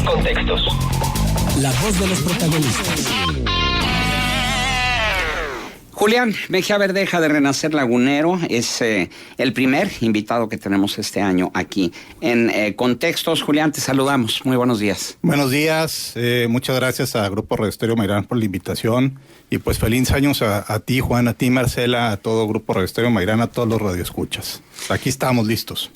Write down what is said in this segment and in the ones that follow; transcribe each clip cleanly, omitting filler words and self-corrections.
Contextos. La voz de los protagonistas. Julián Mejía Verdeja de Renacer Lagunero es el primer invitado que tenemos este año aquí en Contextos. Julián, te saludamos. Muy buenos días. Buenos días. Muchas gracias a Grupo Radio Estéreo Mairán por la invitación. Y pues feliz años a ti, Juan, a ti, Marcela, a todo Grupo Radio Estéreo Mairán, a todos los radioescuchas. Aquí estamos listos.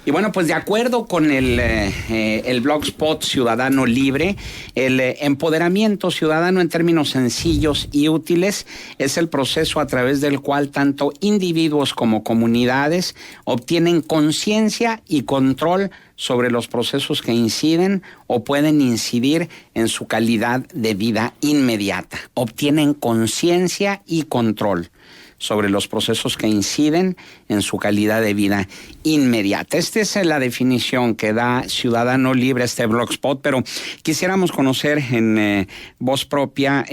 Y bueno, pues de acuerdo con el Blogspot Ciudadano Libre, el empoderamiento ciudadano en términos sencillos y útiles es el proceso a través del cual tanto individuos como comunidades obtienen conciencia y control sobre los procesos que inciden o pueden incidir en su calidad de vida inmediata. Obtienen conciencia y control sobre los procesos que inciden en su calidad de vida inmediata. Esta es la definición que da Ciudadano Libre, este Blogspot, pero quisiéramos conocer en voz propia,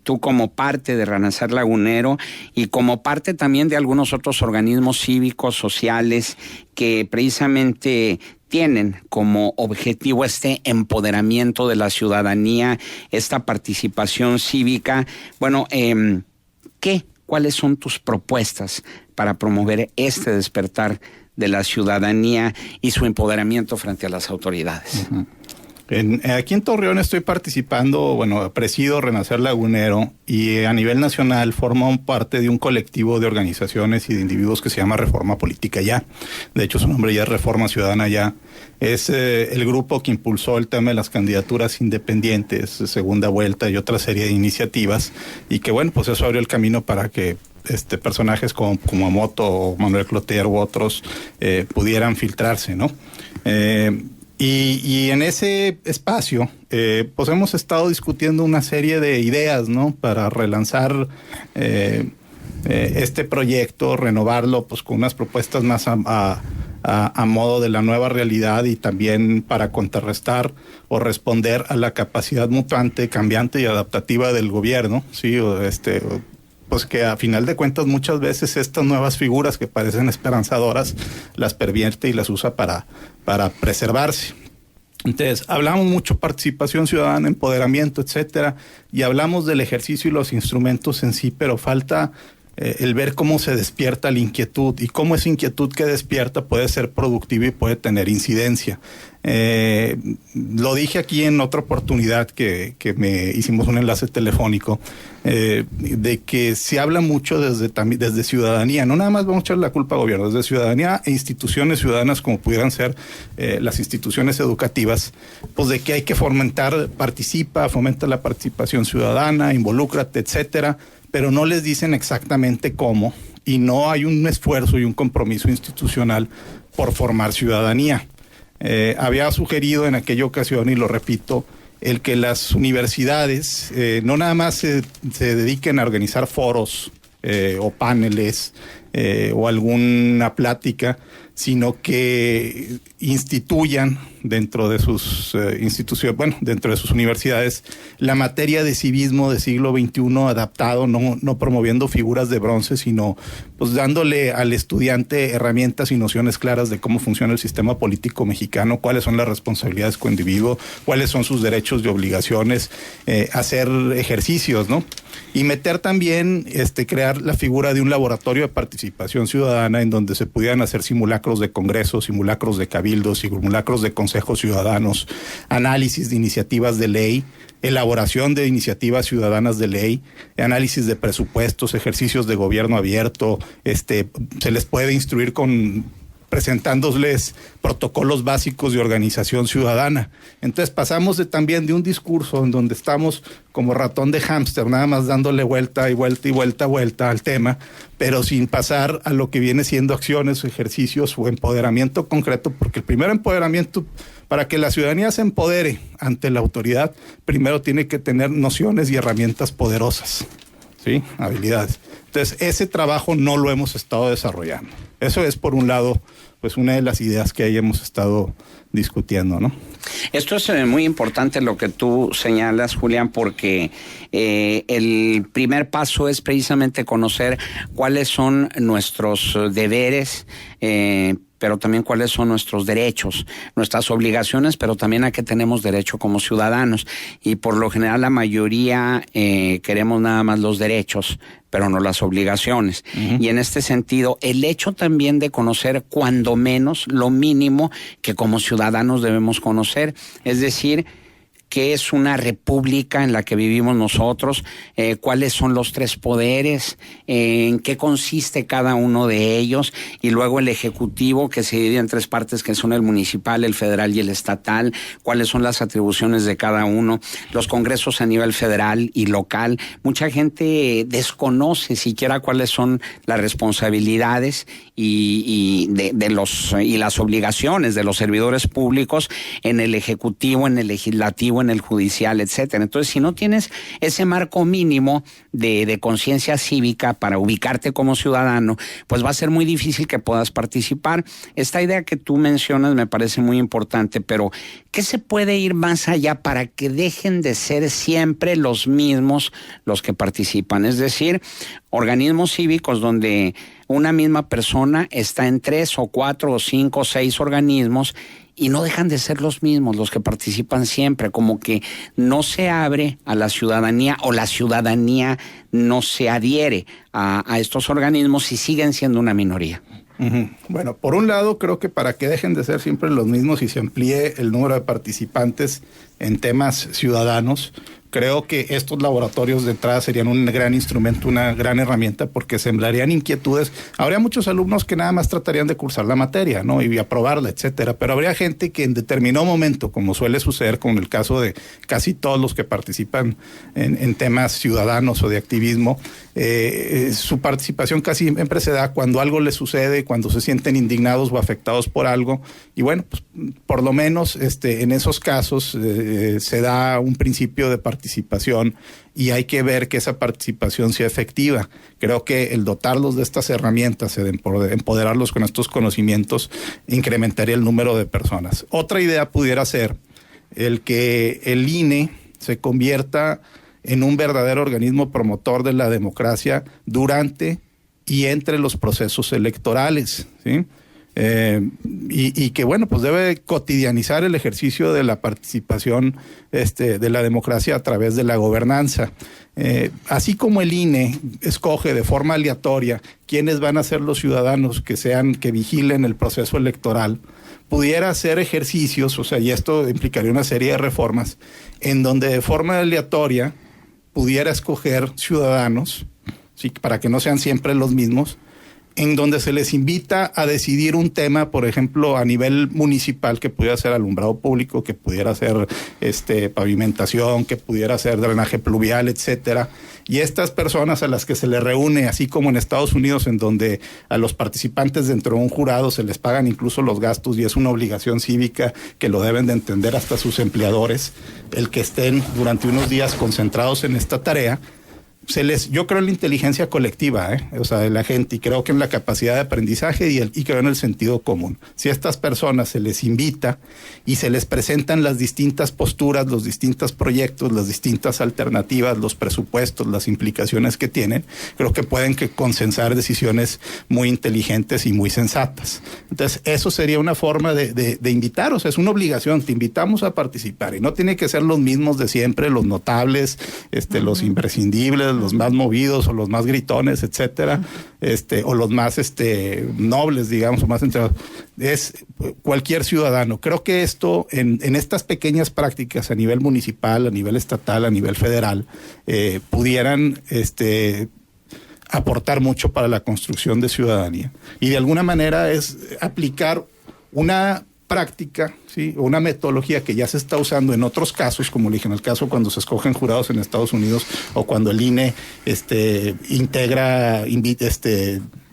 tú como parte de Renacer Lagunero y como parte también de algunos otros organismos cívicos, sociales, que precisamente tienen como objetivo este empoderamiento de la ciudadanía, esta participación cívica. Bueno, ¿cuáles son tus propuestas para promover este despertar de la ciudadanía y su empoderamiento frente a las autoridades? Uh-huh. Aquí en Torreón estoy participando, presido Renacer Lagunero y a nivel nacional formo parte de un colectivo de organizaciones y de individuos que se llama Reforma Política Ya. De hecho, su nombre ya es Reforma Ciudadana Ya. Es el grupo que impulsó el tema de las candidaturas independientes, segunda vuelta y otra serie de iniciativas. Y que pues eso abrió el camino para que personajes como Kumamoto o Manuel Cloutier u otros pudieran filtrarse, ¿no? Y en ese espacio, pues hemos estado discutiendo una serie de ideas, ¿no? Para relanzar este proyecto, renovarlo, pues con unas propuestas más a modo de la nueva realidad y también para contrarrestar o responder a la capacidad mutante, cambiante y adaptativa del gobierno, ¿sí? Pues que a final de cuentas muchas veces estas nuevas figuras que parecen esperanzadoras las pervierte y las usa para preservarse. Entonces, hablamos mucho participación ciudadana, empoderamiento, etcétera, y hablamos del ejercicio y los instrumentos en sí, pero falta el ver cómo se despierta la inquietud y cómo esa inquietud que despierta puede ser productiva y puede tener incidencia. Lo dije aquí en otra oportunidad que hicimos un enlace telefónico, de que se habla mucho desde ciudadanía, no nada más vamos a echar la culpa al gobierno, desde ciudadanía e instituciones ciudadanas como pudieran ser las instituciones educativas, pues de que hay que fomenta la participación ciudadana, involúcrate, etcétera, pero no les dicen exactamente cómo y no hay un esfuerzo y un compromiso institucional por formar ciudadanía. Había sugerido en aquella ocasión, y lo repito, el que las universidades no nada más se dediquen a organizar foros o paneles o alguna plática, sino que instituyan dentro de sus instituciones, dentro de sus universidades, la materia de civismo del siglo XXI adaptado, no promoviendo figuras de bronce, sino pues dándole al estudiante herramientas y nociones claras de cómo funciona el sistema político mexicano, cuáles son las responsabilidades como individuo, cuáles son sus derechos y obligaciones, hacer ejercicios, ¿no? Y meter también, crear la figura de un laboratorio de participación ciudadana en donde se pudieran hacer simulacros de congresos, simulacros de cabildos, simulacros de consejos ciudadanos, análisis de iniciativas de ley, elaboración de iniciativas ciudadanas de ley, análisis de presupuestos, ejercicios de gobierno abierto, se les puede instruir presentándoles protocolos básicos de organización ciudadana. Entonces pasamos también de un discurso en donde estamos como ratón de hámster, nada más dándole vuelta y vuelta y vuelta al tema, pero sin pasar a lo que viene siendo acciones, ejercicios o empoderamiento concreto, porque el primer empoderamiento, para que la ciudadanía se empodere ante la autoridad, primero tiene que tener nociones y herramientas poderosas, ¿sí? Habilidades. Entonces, ese trabajo no lo hemos estado desarrollando. Eso es, por un lado, pues una de las ideas que ahí hemos estado discutiendo, ¿no? Esto es muy importante lo que tú señalas, Julián, porque el primer paso es precisamente conocer cuáles son nuestros deberes, pero también cuáles son nuestros derechos, nuestras obligaciones, pero también a qué tenemos derecho como ciudadanos. Y por lo general la mayoría queremos nada más los derechos, pero no las obligaciones. Y en este sentido, el hecho también de conocer cuando menos lo mínimo que como ciudadanos debemos conocer, es decir, qué es una república en la que vivimos nosotros, cuáles son los tres poderes, en qué consiste cada uno de ellos, y luego el ejecutivo, que se divide en tres partes, que son el municipal, el federal y el estatal, cuáles son las atribuciones de cada uno, los congresos a nivel federal y local. Mucha gente desconoce siquiera cuáles son las responsabilidades y las obligaciones de los servidores públicos en el ejecutivo, en el legislativo, en el judicial, etcétera. Entonces, si no tienes ese marco mínimo de conciencia cívica para ubicarte como ciudadano, pues va a ser muy difícil que puedas participar. Esta idea que tú mencionas me parece muy importante, pero ¿qué se puede ir más allá para que dejen de ser siempre los mismos los que participan? Es decir, organismos cívicos donde una misma persona está en 3 o 4 o 5 o 6 organismos y no dejan de ser los mismos los que participan siempre, como que no se abre a la ciudadanía o la ciudadanía no se adhiere a estos organismos y siguen siendo una minoría. Bueno, por un lado, creo que para que dejen de ser siempre los mismos y se amplíe el número de participantes en temas ciudadanos, creo que estos laboratorios de entrada serían un gran instrumento, una gran herramienta, porque sembrarían inquietudes. Habría muchos alumnos que nada más tratarían de cursar la materia, ¿no? Y aprobarla, etcétera. Pero habría gente que en determinado momento, como suele suceder con el caso de casi todos los que participan en temas ciudadanos o de activismo, su participación casi siempre se da cuando algo les sucede, cuando se sienten indignados o afectados por algo. Y bueno, pues por lo menos en esos casos se da un principio de participación y hay que ver que esa participación sea efectiva. Creo que el dotarlos de estas herramientas, de empoderarlos con estos conocimientos, incrementaría el número de personas. Otra idea pudiera ser el que el INE se convierta en un verdadero organismo promotor de la democracia durante y entre los procesos electorales, ¿sí? Y que bueno, pues debe cotidianizar el ejercicio de la participación de la democracia a través de la gobernanza. Así como el INE escoge de forma aleatoria quiénes van a ser los ciudadanos que vigilen el proceso electoral, pudiera hacer ejercicios, o sea, y esto implicaría una serie de reformas, en donde de forma aleatoria pudiera escoger ciudadanos, ¿sí? Para que no sean siempre los mismos, en donde se les invita a decidir un tema, por ejemplo, a nivel municipal, que pudiera ser alumbrado público, que pudiera ser pavimentación, que pudiera ser drenaje pluvial, etcétera. Y estas personas a las que se les reúne, así como en Estados Unidos, en donde a los participantes dentro de un jurado se les pagan incluso los gastos y es una obligación cívica que lo deben de entender hasta sus empleadores, el que estén durante unos días concentrados en esta tarea, yo creo en la inteligencia colectiva, o sea, de la gente, y creo que en la capacidad de aprendizaje y creo en el sentido común. Si a estas personas se les invita y se les presentan las distintas posturas, los distintos proyectos, las distintas alternativas, los presupuestos, las implicaciones que tienen, creo que pueden consensar decisiones muy inteligentes y muy sensatas. Entonces, eso sería una forma de invitar, o sea, es una obligación, te invitamos a participar, y no tiene que ser los mismos de siempre, los notables, los imprescindibles, los más movidos o los más gritones, etcétera, o los más nobles, digamos, o más entregados. Es cualquier ciudadano. Creo que esto, en estas pequeñas prácticas a nivel municipal, a nivel estatal, a nivel federal, pudieran aportar mucho para la construcción de ciudadanía. Y de alguna manera es aplicar una práctica, ¿sí? Una metodología que ya se está usando en otros casos, como le dije, en el caso cuando se escogen jurados en Estados Unidos o cuando el INE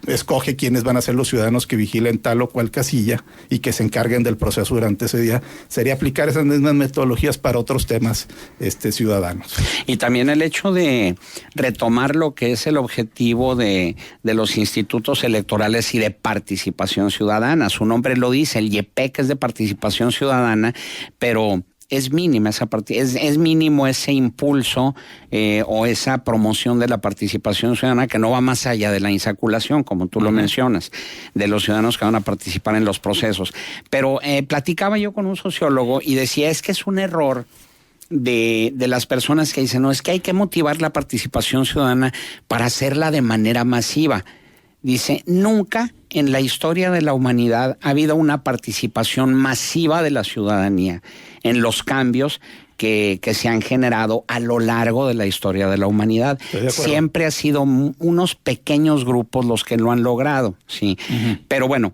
escoge quiénes van a ser los ciudadanos que vigilen tal o cual casilla y que se encarguen del proceso durante ese día, sería aplicar esas mismas metodologías para otros temas ciudadanos. Y también el hecho de retomar lo que es el objetivo de los institutos electorales y de participación ciudadana. Su nombre lo dice, el IEPEC es de participación ciudadana, pero es mínima es mínimo ese impulso o esa promoción de la participación ciudadana que no va más allá de la insaculación, como tú lo mencionas, de los ciudadanos que van a participar en los procesos. Pero platicaba yo con un sociólogo y decía, es que es un error de las personas que dicen, no, es que hay que motivar la participación ciudadana para hacerla de manera masiva. Dice, nunca en la historia de la humanidad ha habido una participación masiva de la ciudadanía en los cambios que se han generado a lo largo de la historia de la humanidad. Siempre ha sido unos pequeños grupos los que lo han logrado, sí. Pero bueno,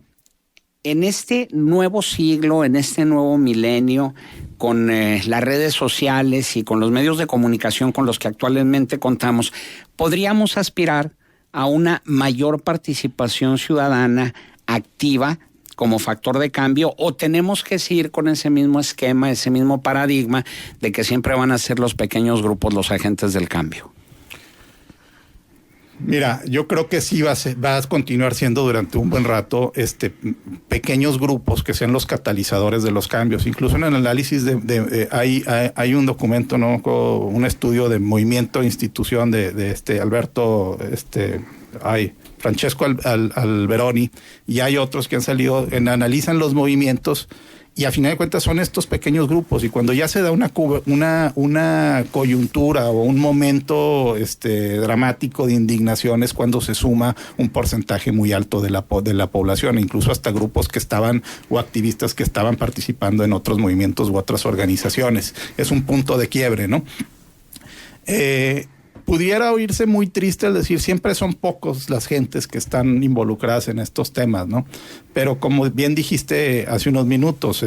en este nuevo siglo, en este nuevo milenio, con las redes sociales y con los medios de comunicación con los que actualmente contamos, podríamos aspirar a una mayor participación ciudadana activa como factor de cambio, o tenemos que seguir con ese mismo esquema, ese mismo paradigma de que siempre van a ser los pequeños grupos los agentes del cambio. Mira, yo creo que sí va a continuar siendo durante un buen rato pequeños grupos que sean los catalizadores de los cambios. Incluso en el análisis hay un documento, ¿no? Un estudio de movimiento e institución de Alberto, Francesco Alberoni, y hay otros que han salido, analizan los movimientos. Y a final de cuentas son estos pequeños grupos, y cuando ya se da una coyuntura o un momento dramático de indignación es cuando se suma un porcentaje muy alto de la población, incluso hasta grupos que estaban o activistas que estaban participando en otros movimientos u otras organizaciones. Es un punto de quiebre, ¿no? Pudiera oírse muy triste al decir siempre son pocos las gentes que están involucradas en estos temas, ¿no? Pero como bien dijiste hace unos minutos,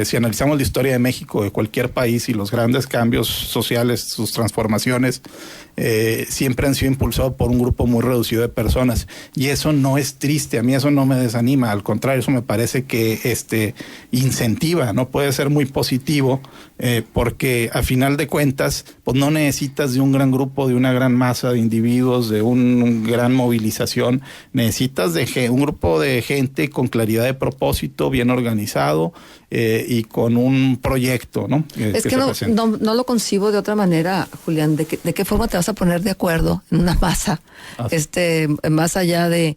si analizamos la historia de México, de cualquier país, y los grandes cambios sociales, sus transformaciones, siempre han sido impulsados por un grupo muy reducido de personas. Y eso no es triste, a mí eso no me desanima, al contrario, eso me parece que incentiva, ¿no? Puede ser muy positivo, porque a final de cuentas, pues no necesitas de un gran grupo, de una gran masa de individuos, de una gran movilización. Necesitas de un grupo de gente con claridad de propósito, bien organizado, y con un proyecto, ¿no? Es que no lo concibo de otra manera, Julián. ¿De qué forma te vas a poner de acuerdo en una masa, más allá de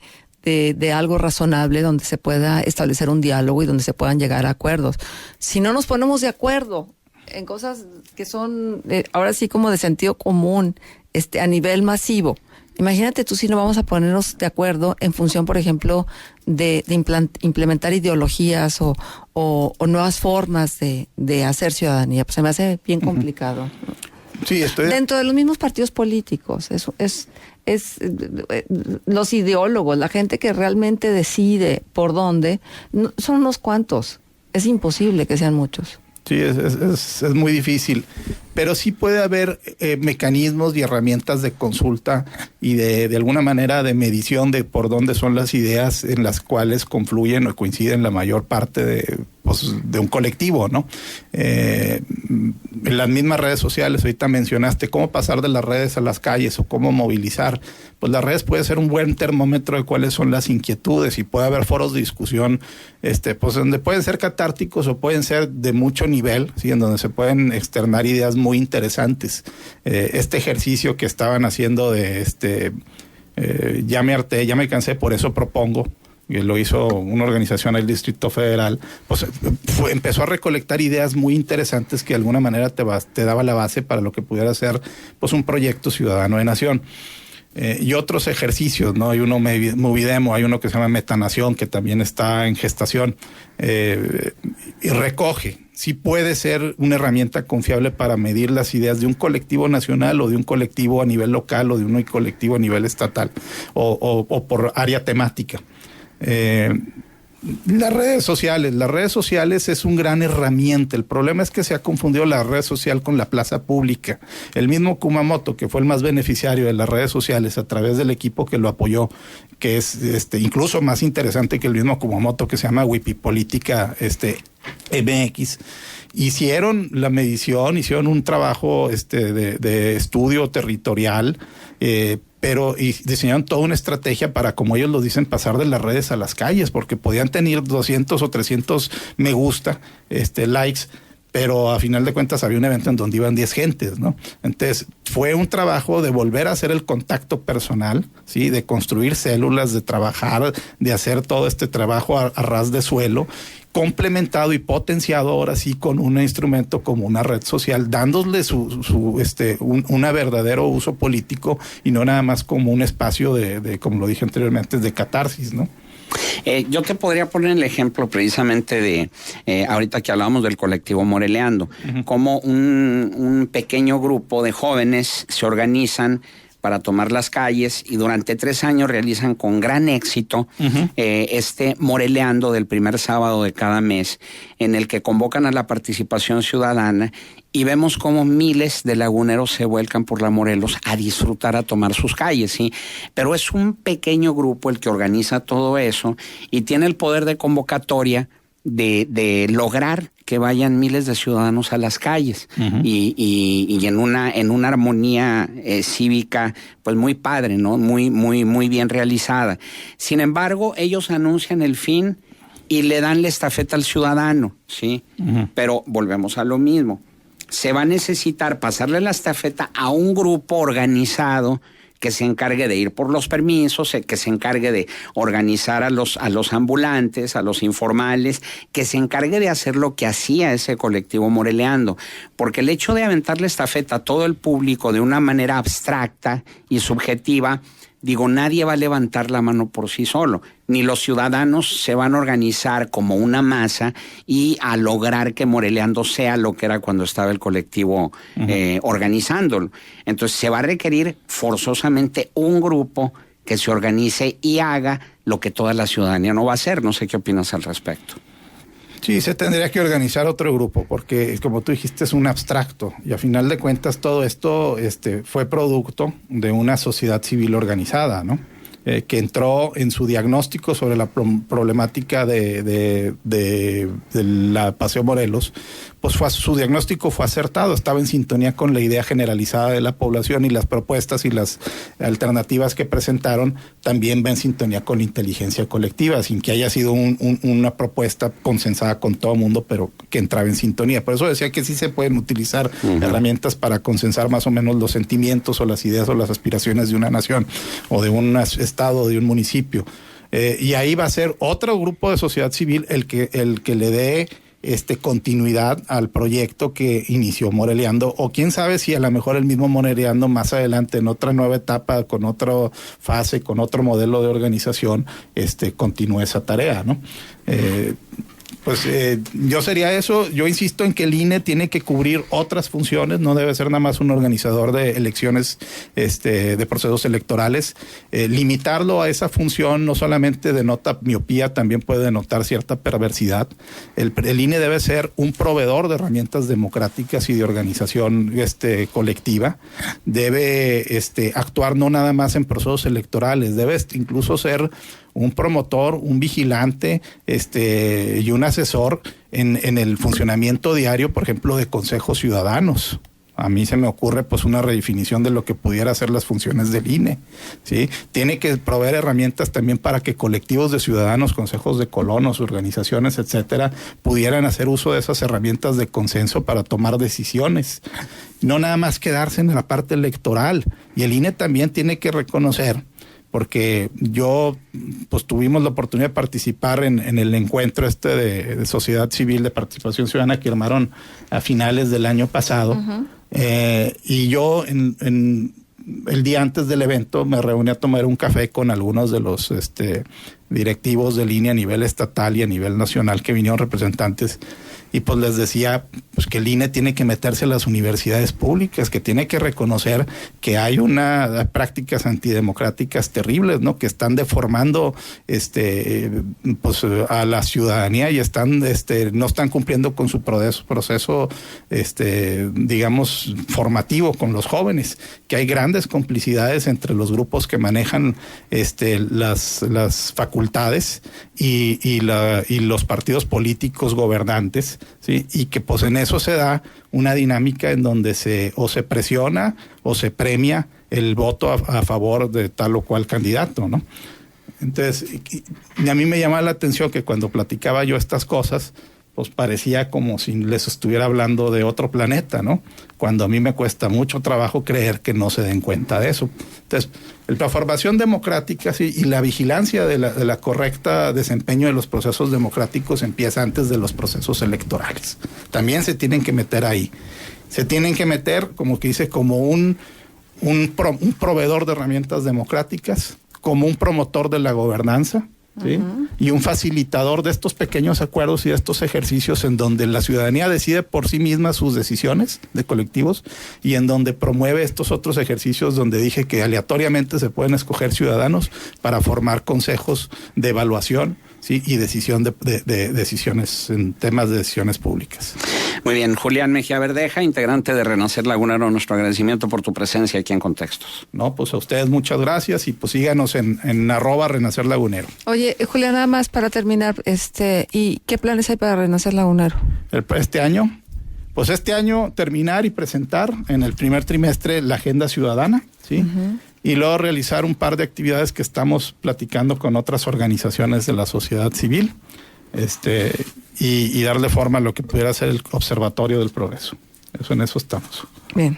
algo razonable donde se pueda establecer un diálogo y donde se puedan llegar a acuerdos? Si no nos ponemos de acuerdo en cosas que son ahora sí como de sentido común, a nivel masivo, imagínate tú si no vamos a ponernos de acuerdo en función, por ejemplo, de implementar ideologías o nuevas formas de hacer ciudadanía. Pues se me hace bien complicado. Sí, dentro de los mismos partidos políticos, eso es los ideólogos, la gente que realmente decide por dónde, son unos cuantos. Es imposible que sean muchos. Sí, es muy difícil, pero sí puede haber mecanismos y herramientas de consulta y de alguna manera de medición de por dónde son las ideas en las cuales confluyen o coinciden la mayor parte de un colectivo, ¿no? En las mismas redes sociales, ahorita mencionaste cómo pasar de las redes a las calles o cómo movilizar. Pues las redes puede ser un buen termómetro de cuáles son las inquietudes, y puede haber foros de discusión, pues donde pueden ser catárticos o pueden ser de mucho nivel, ¿sí? En donde se pueden externar ideas muy interesantes. Este ejercicio que estaban haciendo de ya me harté, ya me cansé, por eso propongo, que lo hizo una organización del Distrito Federal, pues empezó a recolectar ideas muy interesantes que de alguna manera te daba la base para lo que pudiera ser pues un proyecto ciudadano de nación. Y otros ejercicios, ¿no? Hay uno Movidemo, hay uno que se llama Metanación, que también está en gestación, y recoge. Sí puede ser una herramienta confiable para medir las ideas de un colectivo nacional o de un colectivo a nivel local o de un colectivo a nivel estatal o por área temática. Las redes sociales es un gran herramienta. El problema es que se ha confundido la red social con la plaza pública. El mismo Kumamoto, que fue el más beneficiario de las redes sociales a través del equipo que lo apoyó, que es incluso más interesante que el mismo Kumamoto, que se llama Wikipolítica MX, hicieron la medición, hicieron un trabajo de estudio territorial, pero diseñaron toda una estrategia para, como ellos lo dicen, pasar de las redes a las calles, porque podían tener 200 o 300 me gusta, likes, pero a final de cuentas había un evento en donde iban 10 gentes, ¿no? Entonces fue un trabajo de volver a hacer el contacto personal, ¿sí? De construir células, de trabajar, de hacer todo este trabajo a ras de suelo, complementado y potenciado ahora sí con un instrumento como una red social, dándole un verdadero uso político y no nada más como un espacio de como lo dije anteriormente, de catarsis, ¿no? Yo te podría poner el ejemplo precisamente de, ahorita que hablábamos del colectivo Moreleando, como un pequeño grupo de jóvenes se organizan para tomar las calles y durante 3 años realizan con gran éxito este Moreleando del primer sábado de cada mes, en el que convocan a la participación ciudadana y vemos cómo miles de laguneros se vuelcan por la Morelos a disfrutar, a tomar sus calles, ¿sí? Pero es un pequeño grupo el que organiza todo eso y tiene el poder de convocatoria de lograr que vayan miles de ciudadanos a las calles y en una armonía cívica pues muy padre, ¿no? Muy bien realizada. Sin embargo, ellos anuncian el fin y le dan la estafeta al ciudadano, ¿sí? Pero volvemos a lo mismo. Se va a necesitar pasarle la estafeta a un grupo organizado que se encargue de ir por los permisos, que se encargue de organizar a los ambulantes, a los informales, que se encargue de hacer lo que hacía ese colectivo Moreleando. Porque el hecho de aventar la estafeta a todo el público de una manera abstracta y subjetiva, digo, nadie va a levantar la mano por sí solo, ni los ciudadanos se van a organizar como una masa y a lograr que Moreleando sea lo que era cuando estaba el colectivo organizándolo. Entonces se va a requerir forzosamente un grupo que se organice y haga lo que toda la ciudadanía no va a hacer. No sé qué opinas al respecto. Sí, se tendría que organizar otro grupo, porque como tú dijiste es un abstracto y a final de cuentas todo esto fue producto de una sociedad civil organizada, ¿no? Que entró en su diagnóstico sobre la problemática de la Paseo Morelos, pues su diagnóstico fue acertado, estaba en sintonía con la idea generalizada de la población y las propuestas y las alternativas que presentaron también va en sintonía con la inteligencia colectiva, sin que haya sido una propuesta consensada con todo el mundo, pero que entraba en sintonía. Por eso decía que sí se pueden utilizar herramientas para consensar más o menos los sentimientos o las ideas o las aspiraciones de una nación o de un estado, de un municipio. Y ahí va a ser otro grupo de sociedad civil el que le dé continuidad al proyecto que inició Moreleando, o quién sabe si a lo mejor el mismo Moreleando más adelante en otra nueva etapa, con otra fase, con otro modelo de organización, continúe esa tarea, ¿no? Yo sería eso. Yo insisto en que el INE tiene que cubrir otras funciones, no debe ser nada más un organizador de elecciones, de procesos electorales. Limitarlo a esa función no solamente denota miopía, también puede denotar cierta perversidad. El INE debe ser un proveedor de herramientas democráticas y de organización colectiva. Debe actuar no nada más en procesos electorales, debe incluso ser un promotor, un vigilante y un asesor en el funcionamiento diario, por ejemplo, de consejos ciudadanos. A mí se me ocurre pues una redefinición de lo que pudiera ser las funciones del INE, ¿sí? Tiene que proveer herramientas también para que colectivos de ciudadanos, consejos de colonos, organizaciones, etcétera, pudieran hacer uso de esas herramientas de consenso para tomar decisiones. No nada más quedarse en la parte electoral. Y el INE también tiene que reconocer, porque pues tuvimos la oportunidad de participar en el encuentro de sociedad civil, de participación ciudadana que armaron a finales del año pasado. Y yo el día antes del evento me reuní a tomar un café con algunos de los directivos del INE a nivel estatal y a nivel nacional, que vinieron representantes, y pues les decía pues que el INE tiene que meterse a las universidades públicas, que tiene que reconocer que hay prácticas antidemocráticas terribles, ¿no? Que están deformando pues a la ciudadanía y no están cumpliendo con su proceso digamos formativo con los jóvenes, que hay grandes complicidades entre los grupos que manejan las facultades y los partidos políticos gobernantes, ¿sí? Y que pues en eso se da una dinámica en donde se presiona o se premia el voto a favor de tal o cual candidato, ¿no? Entonces, a mí me llama la atención que cuando platicaba yo estas cosas, pues parecía como si les estuviera hablando de otro planeta, ¿no? Cuando a mí me cuesta mucho trabajo creer que no se den cuenta de eso. Entonces, la formación democrática y la vigilancia de la correcta desempeño de los procesos democráticos empieza antes de los procesos electorales. También se tienen que meter ahí. Se tienen que meter, como que dice, como un proveedor de herramientas democráticas, como un promotor de la gobernanza, ¿sí? Y un facilitador de estos pequeños acuerdos y de estos ejercicios en donde la ciudadanía decide por sí misma sus decisiones de colectivos y en donde promueve estos otros ejercicios donde dije que aleatoriamente se pueden escoger ciudadanos para formar consejos de evaluación, ¿sí? Y decisión de decisiones en temas de decisiones públicas. Muy bien, Julián Mejía Verdeja, integrante de Renacer Lagunero, nuestro agradecimiento por tu presencia aquí en Contextos. No, pues a ustedes muchas gracias y pues síganos en @Renacer Lagunero. Oye, Julián, nada más para terminar, ¿y qué planes hay para Renacer Lagunero? Este año, pues este año terminar y presentar en el primer trimestre la agenda ciudadana, ¿sí? Y luego realizar un par de actividades que estamos platicando con otras organizaciones de la sociedad civil, y darle forma a lo que pudiera ser el Observatorio del Progreso. En eso estamos. Bien.